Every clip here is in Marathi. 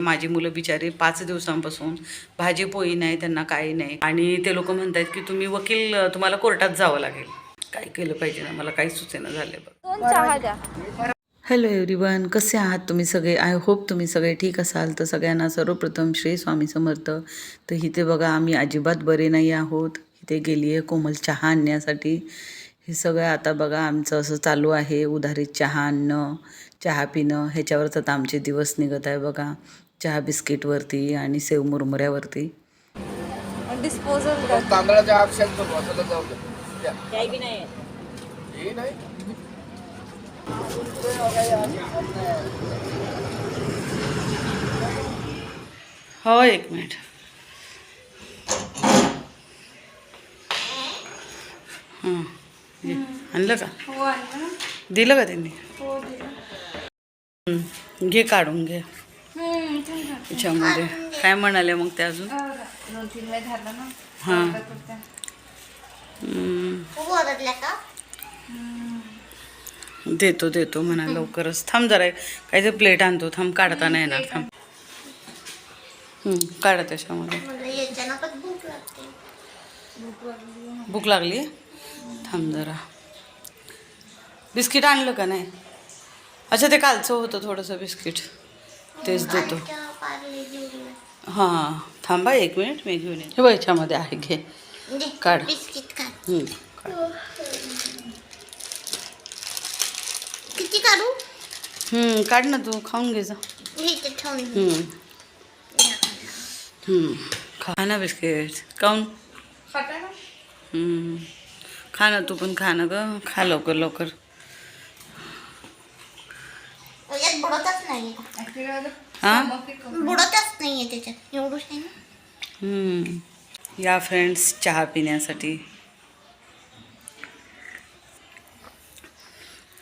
माझी मुलं बिचारे 5 दिवसांपासून भाजी पोळी नाही, त्यांना काही नाही. आणि ते लोक म्हणतात की तुम्हाला कोर्टात जावं लागेल. काय केलं पाहिजे ना, मला काही सुचेना झाले बघ. हॅलो एव्हरीवन, कसे आहात तुम्ही सगळे? आय होप तुम्ही सगळे ठीक असाल. तर सगळ्यांना सर्वप्रथम श्री स्वामी समर्थ. तर इथे बघा आम्ही अजिबात बरे नाही आहोत. इथे गेली आहे कोमल चहा आणण्यासाठी. हे सगळं आता बघा आमचं असं चालू आहे, उधारीत चहा आणणं, चहा पिणं, ह्याच्यावरच आता आमचे दिवस निघत आहे बघा. चहा बिस्किटवरती आणि सेव मुरमुऱ्यावरती. डिस्पोजल तांदळाच्या ऑप्शन तो वाचला जाऊ दे. काही बी नाही हे नाही हो, एक मिनिट. हां, आणलं का? हो आणलं. दिलं का त्यांनी? हो दिलं. घे काढून घे त्याच्यामध्ये. काय म्हणाले मग ते अजून? 2-3 वेळ झालं ना. हां. देतो म्हणा लवकरच. थांब जरा, काय ते प्लेट आणतो. थांब, काढता नाही येणार. थांब. काढा त्याच्यामध्ये. भूक लागली? थांब जरा. बिस्किट आणलं का नाही? अच्छा, ते कालचं होतं थोडंसं बिस्किट, तेच देतो. हां, थांबा 1 मिनिट, मी घेऊन येते. हे बघ याच्यामध्ये आहे, घे काढ. किती काढू? काढ ना, तू खाऊन घे जा. खा ना बिस्किट. काऊन? खा ना, तू पण खा ना ग. खा लवकर लवकर. बुडतच नाही. हां, बुडतच नाहीये त्याच्यात, एवढंच आहे ना. या फ्रेंड्स चहा पिण्यासाठी.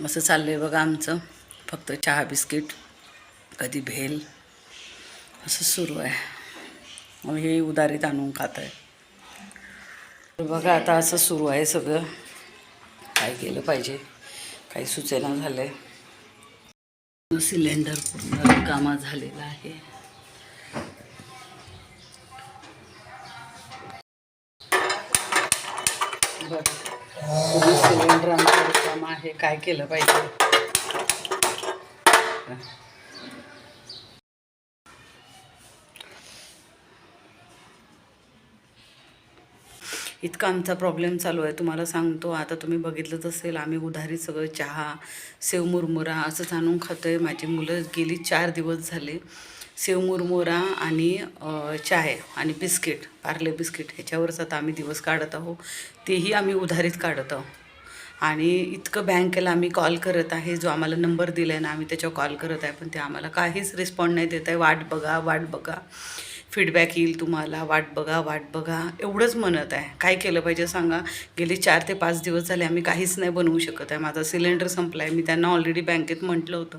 असं चाललंय बघा आमचं. फक्त चहा बिस्किट, कधी भेल, असं सुरू आहे. मग हे उधारीत आणून खात आहे. बघा आता असं सुरू आहे सगळं. काय केलं पाहिजे, काही सुचेना झालं आहे. सिलेंडर पूर्ण रिकामा झालेला आहे. बघा, पूर्ण सिलेंडर आमचा रिकामा आहे. काय केलं पाहिजे? इतका आमचा प्रॉब्लेम चालू आहे, तुम्हाला सांगतो. आता तुम्ही बघितलंच असेल, आम्ही उधारी सगळं चहा, सेव मुरमुरा असंच आणून खातो आहे. माझी मुलं गेली 4 दिवस झाले सेव मुरमुरा आणि चाय आणि बिस्किट, पार्ले बिस्किट, ह्याच्यावरच आता आम्ही दिवस काढत आहोत. तेही आम्ही उधारीत काढत आहोत. आणि इतकं बँकेला आम्ही कॉल करत आहे, जो आम्हाला नंबर दिला आहे ना, आम्ही त्याच्यावर कॉल करत आहे, पण ते आम्हाला काहीच रिस्पॉन्ड नाही देत आहे. वाट बघा, फीडबॅक येईल तुम्हाला, वाट बघा एवढंच म्हणत आहे. काय केलं पाहिजे सांगा? गेले 4 ते 5 दिवस झाले आम्ही काहीच नाही बनवू शकत आहे. माझा सिलेंडर संपला आहे. मी त्यांना ऑलरेडी बँकेत म्हटलं होतं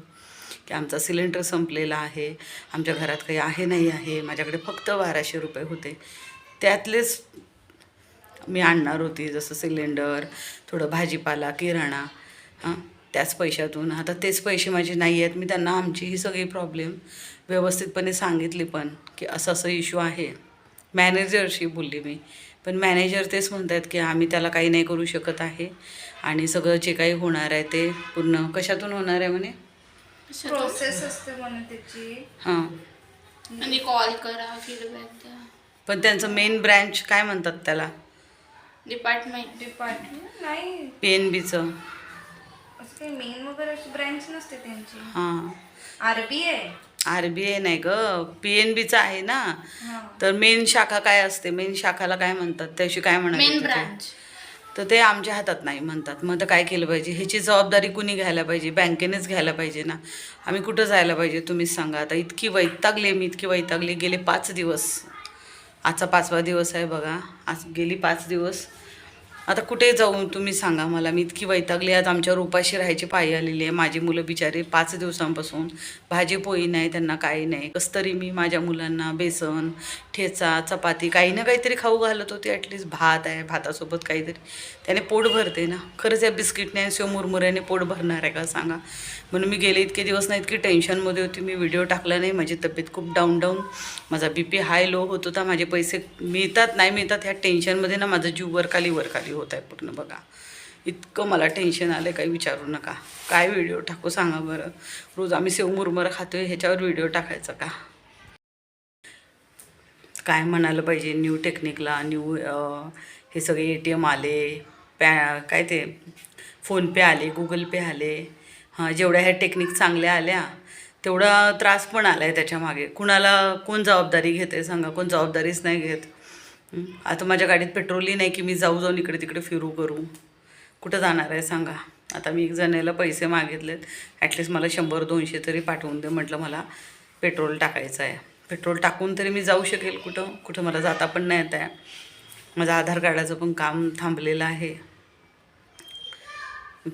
की आमचा सिलेंडर संपलेला आहे, आमच्या घरात काही आहे नाही आहे. माझ्याकडे फक्त 1200 रुपये होते, त्यातलेच मी आणणार होती, जसं सिलेंडर, थोडं भाजीपाला, किराणा, त्याच पैशातून. आता तेच पैसे माझे नाही आहेत. मी त्यांना आमची ही सगळी प्रॉब्लेम व्यवस्थितपणे सांगितली, पण की असं इश्यू आहे. मॅनेजरशी बोलली मी, पण मॅनेजर तेच म्हणत आहेत की आम्ही त्याला काही नाही करू शकत आहे आणि सगळं जे काही होणार आहे ते पूर्ण कशातून होणार आहे म्हणे, प्रोसेस असते म्हणे त्याची. हां, आणि कॉल करा, फीडबॅक द्या. पण त्यांचं मेन ब्रँच काय म्हणतात त्याला, डिपार्टमेंट नाही, PNBचं. असं काही मेन वगैरे अशी ब्रँच नसते त्यांची. हां, RBI नाही ग, PNBचं आहे ना. तर मेन शाखा काय असते, मेन शाखाला काय म्हणतात, त्याशी काय म्हणायचं, तर ते आमच्या हातात नाही म्हणतात. मग तर काय केलं पाहिजे, ह्याची जबाबदारी कुणी घ्यायला पाहिजे? बँकेनेच घ्यायला पाहिजे ना. आम्ही कुठं जायला पाहिजे तुम्हीच सांगा. आता इतकी वैतागले. गेले 5 दिवस, आजचा 5वा दिवस आहे बघा. आज गेली 5 दिवस आता कुठे जाऊ तुम्ही सांगा मला. मी इतकी वैतागली आज. आमच्यावर उपाशी राहायची पाळी आलेली आहे. माझी मुलं बिचारी 5 दिवसांपासून भाजी पोळी नाही, त्यांना काही नाही. कसं तरी मी माझ्या मुलांना बेसन, ठेचा, चपाती काही ना काहीतरी खाऊ घालत होते. ॲटलिस्ट भात आहे, भातासोबत काहीतरी त्याने पोट भरते ना. खरंच या बिस्किटने आणि मुरमुऱ्याने पोट भरणार आहे का सांगा. म्हणून मी गेले इतके दिवस ना इतकी टेन्शनमध्ये होती. मी व्हिडिओ टाकला नाही. माझी तब्येत खूप डाऊन माझा BP हाय लो होत होता. माझे पैसे मिळतात नाही मिळतात ह्या टेन्शनमध्ये ना माझा जीव वरखाली होत आहे पूर्ण. बघा इतकं मला टेन्शन आलं काही विचारू नका. काय व्हिडिओ टाकू सांगा बरं. रोज आम्ही सेव मुरमुरा खातोय, ह्याच्यावर व्हिडिओ टाकायचा का. काय म्हणायला पाहिजे. न्यू टेक्निकला हे सगळे ATM आले, काय ते फोनपे आले, गुगल पे आले. जेवढ्या ह्या टेक्निक चांगल्या आल्या तेवढा त्रास पण आला आहे त्याच्यामागे. कोण जबाबदारी घेते सांगा. कोण जबाबदारीच नाही घेत. आता माझ्या गाडीत पेट्रोलही नाही की मी जाऊन इकडे तिकडे फिरू करू. कुठं जाणार आहे सांगा. आता मी एक जणाला पैसे मागितलेत. ॲटलिस्ट मला 100-200 तरी पाठवून दे म्हटलं. मला पेट्रोल टाकायचं आहे. पेट्रोल टाकून तरी मी जाऊ शकेल कुठं मला जाता पण नाही येत आहे. माझं आधार कार्डाचं पण काम थांबलेलं आहे.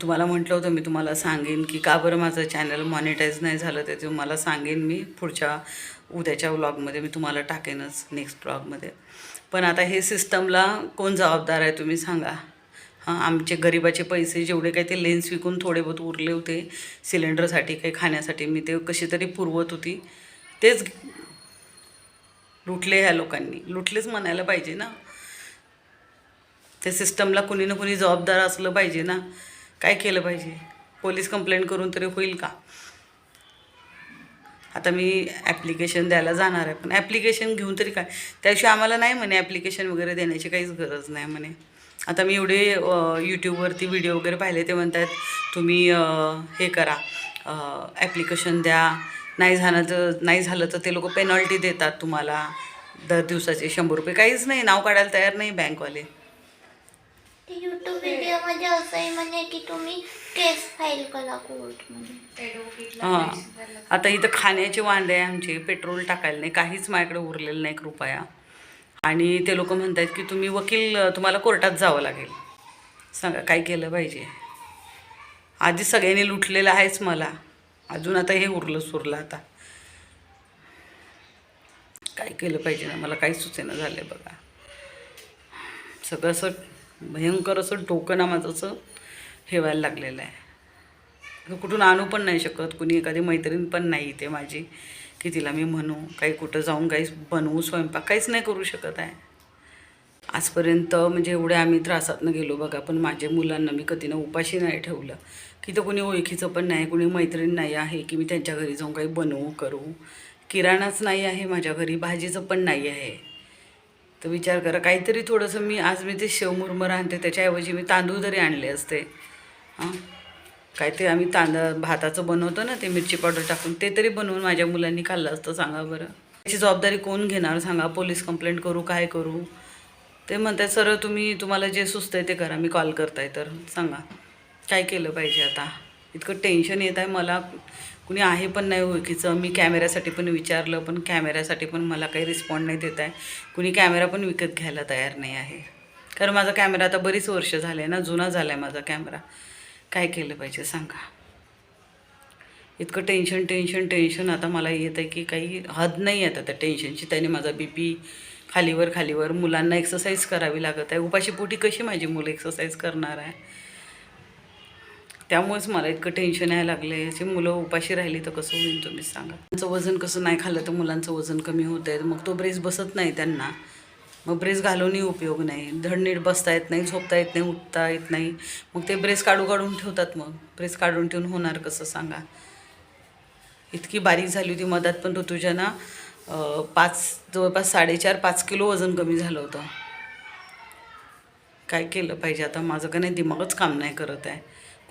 तुम्हाला म्हटलं होतं मी तुम्हाला सांगेन की का बरं माझं चॅनल मॉनिटाईज नाही झालं ते तुम्हाला सांगेन मी उद्याच्या व्लॉगमध्ये. मी तुम्हाला टाकेनच नेक्स्ट व्लॉगमध्ये. पण आता हे सिस्टमला कोण जबाबदार आहे तुम्ही सांगा. आमचे गरिबाचे पैसे जेवढे काही ते लेन्स विकून थोडे बहुत उरले होते सिलेंडरसाठी काही खाण्यासाठी, मी ते कशी तरी पुरवत होती. तेच लुटले ह्या लोकांनी. लुटलेच म्हणायला पाहिजे ना. त्या सिस्टमला कुणी ना कुणी जबाबदार असलं पाहिजे ना. काय केलं पाहिजे. पोलीस कंप्लेंट करून तरी होईल का. आता मी ॲप्लिकेशन द्यायला जाणार आहे. पण ॲप्लिकेशन घेऊन तरी काय. त्याशिवाय आम्हाला नाही म्हणे ॲप्लिकेशन वगैरे देण्याची काहीच गरज नाही म्हणे. आता मी एवढे यूट्यूबवरती व्हिडिओ वगैरे पाहिले ते म्हणतात तुम्ही हे करा ॲप्लिकेशन द्या. नाही झालं तर ते लोक पेनॉल्टी देतात तुम्हाला दर दिवसाचे 100 रुपये. काहीच नाही. नाव काढायला तयार नाही बँकवाले. यूट्यूब व्हिडिओमध्ये असंही म्हणे की तुम्ही केस फाईल करा कोर्टमध्ये. आता इथं खाण्याचे वांदे आहे आमचे. पेट्रोल टाकायला नाही, काहीच माझ्याकडे उरलेलं नाही कृपया. आणि ते लोक म्हणतात की तुम्हाला कोर्टात जावं लागेल. सांगा काय केलं पाहिजे. आधी सगळ्यांनी लुटलेलं आहेच मला. अजून आता हे सुरलं आता काय केलं पाहिजे ना. मला काही सुचेना झालं आहे बघा. सगळं असं भयंकर असं डोकं ना माझं असं हे व्हायला लागलेलं आहे. कुठून आणू पण नाही शकत. कुणी एखादी मैत्रीण पण नाही इथे माझी की तिला मी म्हणू काही कुठं जाऊन काही बनवू स्वयंपाक काहीच नाही करू शकत आहे आजपर्यंत. म्हणजे एवढे आम्ही त्रासातनं गेलो बघा. पण माझ्या मुलांना मी कधीनं उपाशी नाही ठेवलं. की तर कुणी ओळखीचं पण नाही, कुणी मैत्रीण नाही आहे की मी त्यांच्या घरी जाऊन काही बनवू करू. किराणाच नाही आहे माझ्या घरी, भाजीचं पण नाही आहे. तर विचार करा काहीतरी थोडंसं मी ते शेव मुरमुरा आणते त्याच्याऐवजी मी तांदूळ जरी आणले असते. काय ते आम्ही भाताचं बनवतो ना ते मिरची पावडर टाकून ते तरी बनवून माझ्या मुलांनी खाल्लं असतं सांगा बरं. त्याची जबाबदारी कोण घेणार सांगा. पोलीस कंप्लेंट करू काय करू. ते म्हणतात सरळ तुम्हाला जे सुचतं आहे ते करा. मी कॉल करताय तर सांगा काय केलं पाहिजे. आता इतकं टेन्शन येत आहे मला. कुणी आहे पण नाही ओळखीचं. मी कॅमेऱ्यासाठी पण विचारलं पण कॅमेऱ्यासाठी पण मला काही रिस्पॉन्ड नाही देत आहे. कुणी कॅमेरा पण विकत घ्यायला तयार नाही आहे. कारण माझा कॅमेरा आता बरीच वर्ष झाले ना, जुना झाला आहे माझा कॅमेरा. काय केलं पाहिजे सांगा. इतकं टेन्शन आता मला येत आहे की काही हद नाही आता त्या टेन्शनची. त्याने माझा BP खालीवर. मुलांना एक्सरसाइज करावी लागत आहे. उपाशीपोटी कशी माझी मुलं एक्सरसाइज करणार आहे. त्यामुळेच मला इतकं टेन्शन यायला लागले. अशी मुलं उपाशी राहिली तर कसं होईल तुम्ही सांगा. त्यांचं वजन कसं नाही खाल्लं तर मुलांचं वजन कमी होत आहे. मग तो ब्रेस बसत नाही त्यांना. मग ब्रेस घालूनही उपयोग नाही. धड नीट बसता येत नाही, झोपता येत नाही, उठता येत नाही. मग ते ब्रेस काढून ठेवतात. मग ब्रेस काढून ठेवून होणार कसं सांगा. इतकी बारीक झाली होती मधात पण ऋतुजाना जवळपास 4.5-5 किलो वजन कमी झालं होतं. काय केलं पाहिजे आता. माझं का नाही दिमागच काम नाही करत आहे.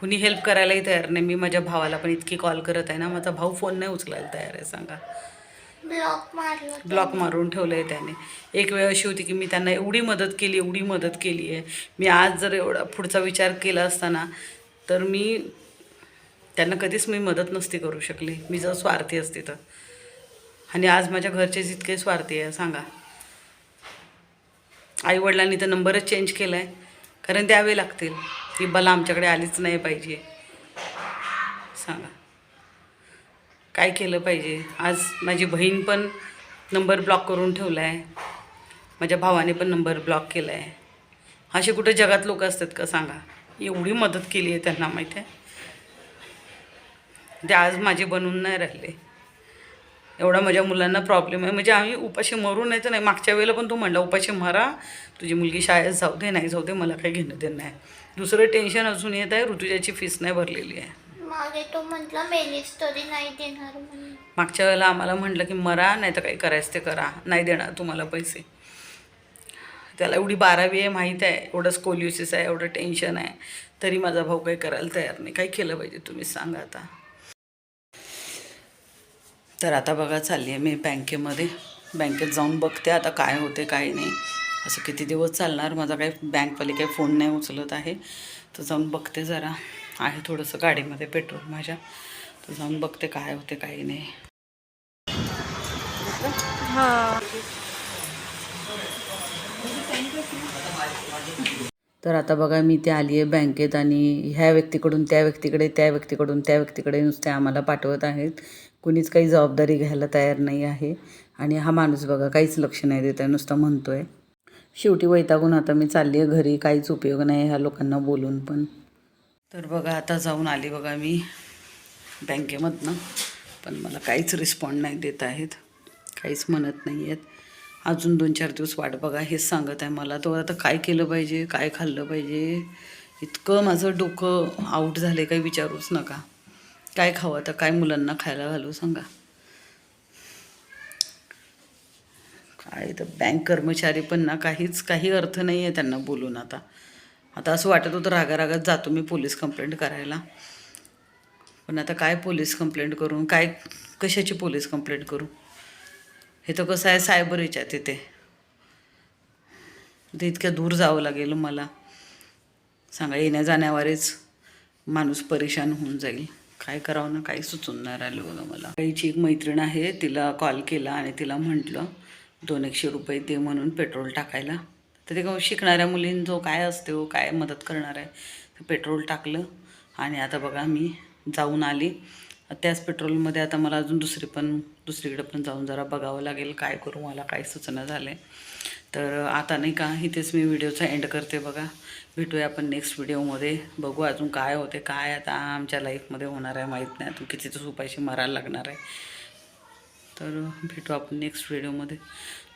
कुणी हेल्प करायलाही तयार नाही. मी माझ्या भावाला पण इतकी कॉल करत आहे ना, माझा भाऊ फोन नाही उचलायला तयार आहे सांगा. ब्लॉक मारून ठेवलं आहे त्याने. एक वेळ अशी होती की मी त्यांना एवढी मदत केली आहे. मी आज जर एवढा पुढचा विचार केला असताना तर त्यांना कधीच मी मदत नसती करू शकली. मी जर स्वार्थी असते तर. आणि आज माझ्या घरचेच इतके स्वार्थी आहे सांगा. आईवडिलांनी तर नंबरच चेंज केला आहे. कारण द्यावे लागतील. ही बला आमच्याकडे आलीच नाही पाहिजे. सांगा काय केलं पाहिजे. आज माझी बहीण पण नंबर ब्लॉक करून ठेवला आहे, माझ्या भावाने पण नंबर ब्लॉक केला आहे. असे कुठे जगात लोक असतात का सांगा. एवढी मदत केली आहे त्यांना माहीत आहे. ते आज माझे बनून नाही राहिले. एवढा माझ्या मुलांना प्रॉब्लेम आहे. म्हणजे आम्ही उपाशी मरू नाही तर नाही. मागच्या वेळेला पण तू म्हणला उपाशी मरा, तुझी मुलगी शाळेत जाऊ दे, नाही जाऊ दे, मला काही घेणं देणं नाही. दुसरं टेन्शन अजून येत आहे, ऋतुजाची फीस नाही भरलेली आहे. मागे तो म्हटला मेलीस तरी नाही देणार म्हणून. मागच्या वेळेला आम्हाला म्हटलं की मरा, नाही तर काही करायचं ते करा, नाही देणार तुम्हाला पैसे. त्याला एवढी 12वी आहे माहीत आहे, एवढं स्कोलियोसिस आहे, एवढं टेन्शन आहे, तरी माझा भाऊ काही करायला तयार नाही. काय केलं पाहिजे तुम्ही सांगा आता. तर आता बघा चालली आहे मी बँकेत जाऊन बघते आता काय होते काय नाही. असं किती दिवस चालणार. माझा काही बँकवाले काही फोन नाही उचलत आहे. तर जाऊन बघते जरा. आहे थोडंसं गाडीमध्ये पेट्रोल माझ्या, तर जाऊन बघते काय होते काही नाही. तर आता बघा मी ते आली आहे बँकेत आणि ह्या व्यक्तीकडून त्या व्यक्तीकडे, त्या व्यक्तीकडून त्या व्यक्तीकडे नुसते आम्हाला पाठवत आहेत. कुणीच काही जबाबदारी घ्यायला तयार नाही आहे. आणि हा माणूस बघा काहीच लक्ष नाही देत आहे, नुसतं म्हणतो आहे. शेवटी वैतागून आता मी चालली आहे घरी. काहीच उपयोग नाही ह्या लोकांना बोलून पण. तर बघा आता जाऊन आली बघा मी बँकेमधनं, पण मला काहीच रिस्पॉन्ड नाही देत आहेत, काहीच म्हणत नाही आहेत. अजून 2-4 दिवस वाट बघा हेच सांगत आहे मला. तो आता काय केलं पाहिजे, काय खाल्लं पाहिजे, इतकं माझं डोकं आऊट झालं आहे काही विचारूच नका. काय खावं आता, काय मुलांना खायला घालू सांगा. काय तर बँक कर्मचारी पण ना काही अर्थ नाही आहे त्यांना बोलून. आता असं वाटत होतं रागारागात जातो मी पोलीस कंप्लेंट करायला, पण आता काय पोलीस कंप्लेंट करून, काय कशाची पोलीस कंप्लेंट करू. हे तर कसं आहे सायबर याच्यात तिथे इतक्या दूर जावं लागेल मला सांगा. येण्या जाण्यावरच माणूस परेशान होऊन जाईल. काय करावं ना काही सुचून नाही राहिलं बघा मला. काहीची एक मैत्रीण आहे, तिला कॉल केला आणि तिला म्हटलं 200-100 रुपये दे म्हणून पेट्रोल टाकायला. तर ते शिकणाऱ्या मुलींजो काय असते हो, काय मदत करणार आहे. तर पेट्रोल टाकलं आणि आता बघा मी जाऊन आली. त्याच पेट्रोलमध्ये आता मला अजून दुसरीकडे पण जाऊन जरा बघावं लागेल काय करू, मला काय सुचना झालं आहे. तर आता नाही का इथेच मी व्हिडिओचा एंड करते बघा. भेटूया आपण नेक्स्ट व्हिडिओमध्ये. बघू अजून काय होते, काय आता आमच्या लाईफमध्ये होणार आहे माहीत नाही. अजून किती तर उपाशी मारायला लागणार आहे. तर भेटू आपण नेक्स्ट व्हिडिओमध्ये.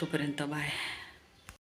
तोपर्यंत बाय.